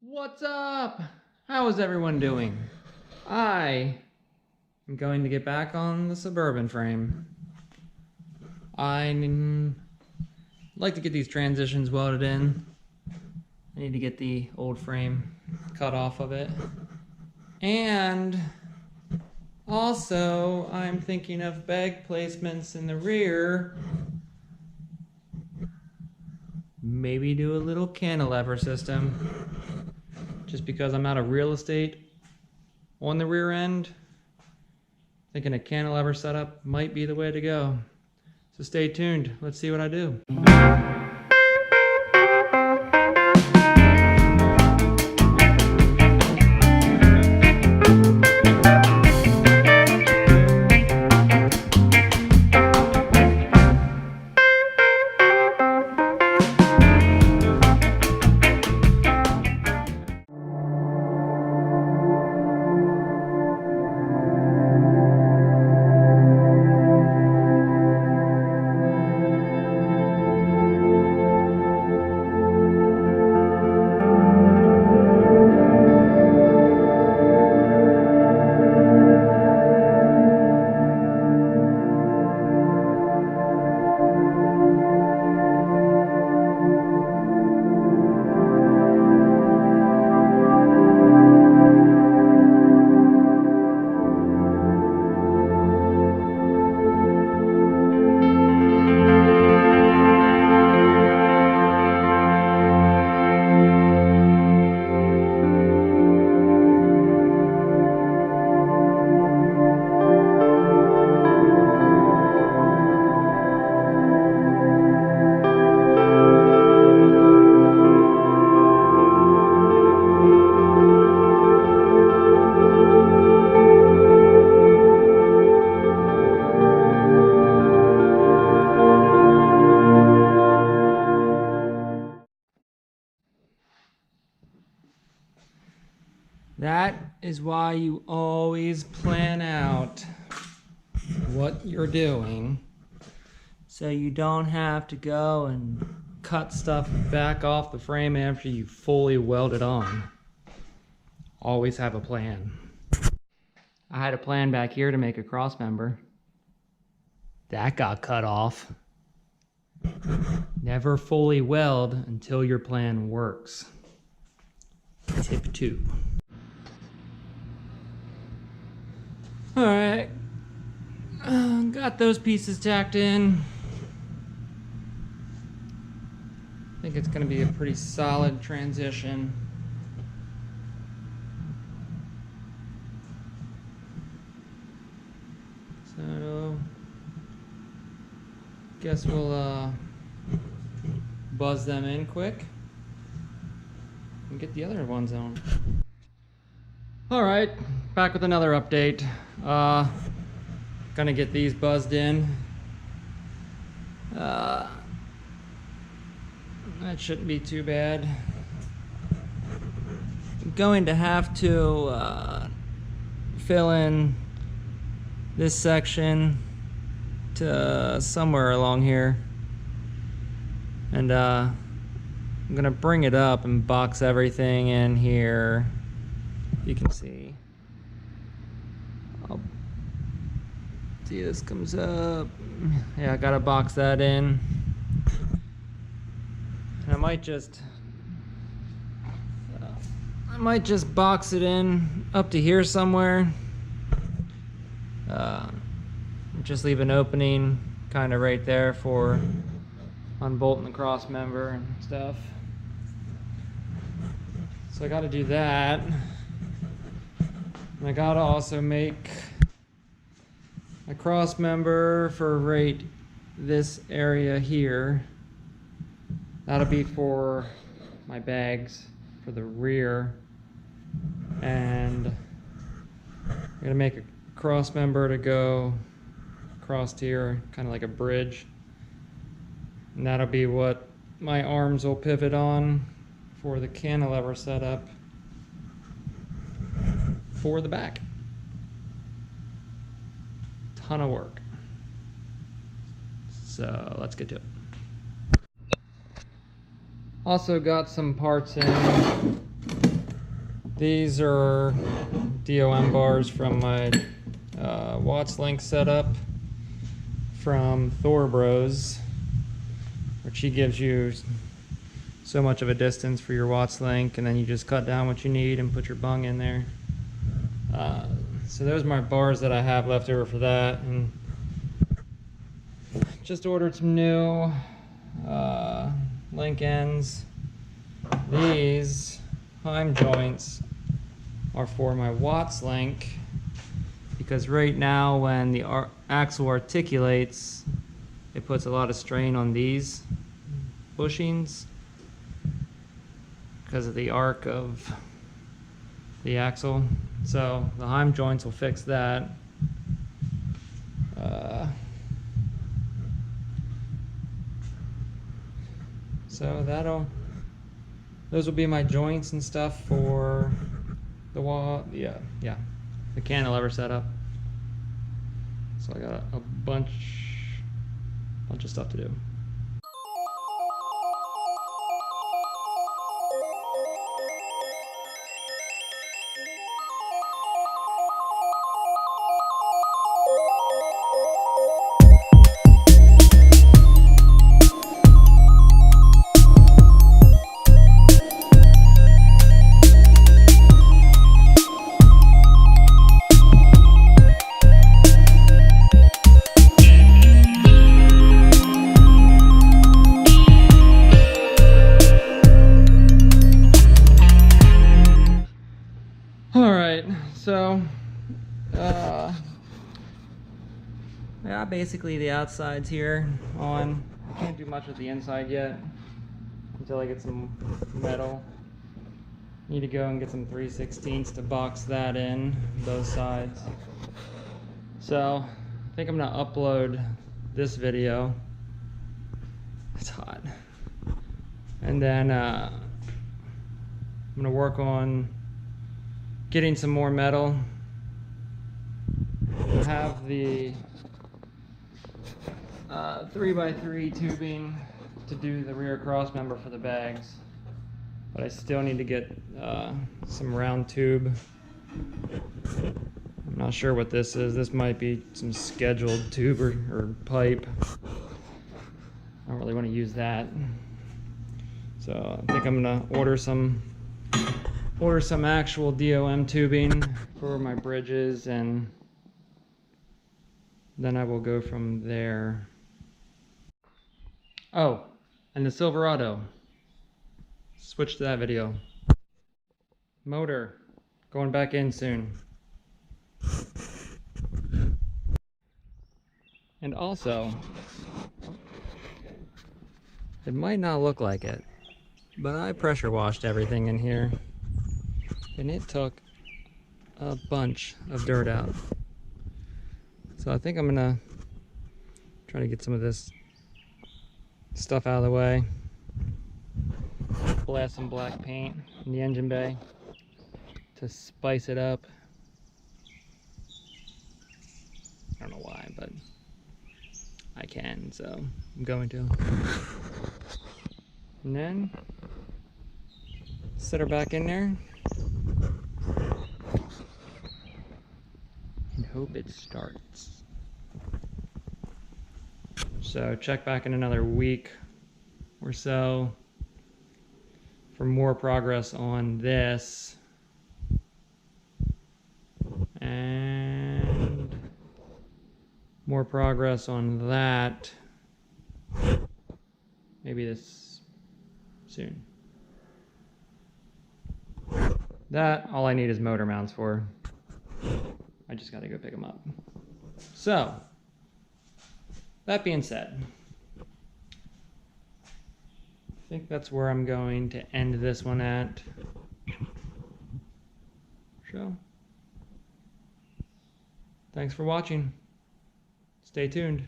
What's up? How is everyone doing? I am going to get back on the Suburban frame. I'd like to get these transitions welded in. I need to get the old frame cut off of it. And also, I'm thinking of bag placements in the rear. Maybe do a little cantilever system. Just because I'm out of real estate on the rear end, thinking a cantilever setup might be the way to go. So stay tuned. Let's see what I do. That is why you always plan out what you're doing so you don't have to go and cut stuff back off the frame after you fully weld it on. Always have a plan. I had a plan back here to make a cross member. That got cut off. Never fully weld until your plan works. Tip 2. Alright, got those pieces tacked in. I think it's going to be a pretty solid transition. So, guess we'll buzz them in quick and get the other ones on. Alright, back with another update. Gonna get these buzzed in. That shouldn't be too bad. I'm going to have to fill in this section to somewhere along here. And I'm gonna bring it up and box everything in here. You can see. I'll see this comes up. Yeah, I gotta box that in. And I might just box it in up to here somewhere. Just leave an opening kind of right there for unbolting the cross member and stuff. So I gotta do that. And I gotta also make a cross member for right this area here. That'll be for my bags for the rear. And I'm gonna make a cross member to go across here, kind of like a bridge. And that'll be what my arms will pivot on for the cantilever setup for the back. Ton of work. So let's get to it. Also got some parts in These are DOM bars from my Watts Link setup from Thor Bros, which he gives you so much of a distance for your Watts Link, and then you just cut down what you need and put your bung in there. So those are my bars that I have left over for that, and just ordered some new link ends. These Heim joints are for my Watts Link, because right now when the axle articulates, it puts a lot of strain on these bushings because of the arc of the axle. So the Heim joints will fix that. So those will be my joints and stuff for the wall. Yeah, the cantilever setup. So I got a bunch of stuff to do. Alright, so yeah, basically the outside's here on. I can't do much with the inside yet until I get some metal. Need to go and get some 3/16 to box that in, both sides. So I think I'm gonna upload this video. It's hot. And then I'm gonna work on getting some more metal. I have the 3x3 tubing to do the rear cross member for the bags, but I still need to get some round tube. I'm not sure what this is. This might be some scheduled tube or pipe. I don't really want to use that. So I think I'm gonna order some actual DOM tubing for my bridges, and then I will go from there. Oh, and the Silverado. Switch to that video. Motor going back in soon. And also, it might not look like it, but I pressure washed everything in here, and it took a bunch of dirt out. So I think I'm gonna try to get some of this stuff out of the way. Blast some black paint in the engine bay to spice it up. I don't know why, but I can, so I'm going to. And then set her back in there and hope it starts. So check back in another week or so for more progress on this, and more progress on that, maybe this soon. That, all I need is motor mounts for. I just gotta go pick them up. So, that being said, I think that's where I'm going to end this one at. So, thanks for watching. Stay tuned.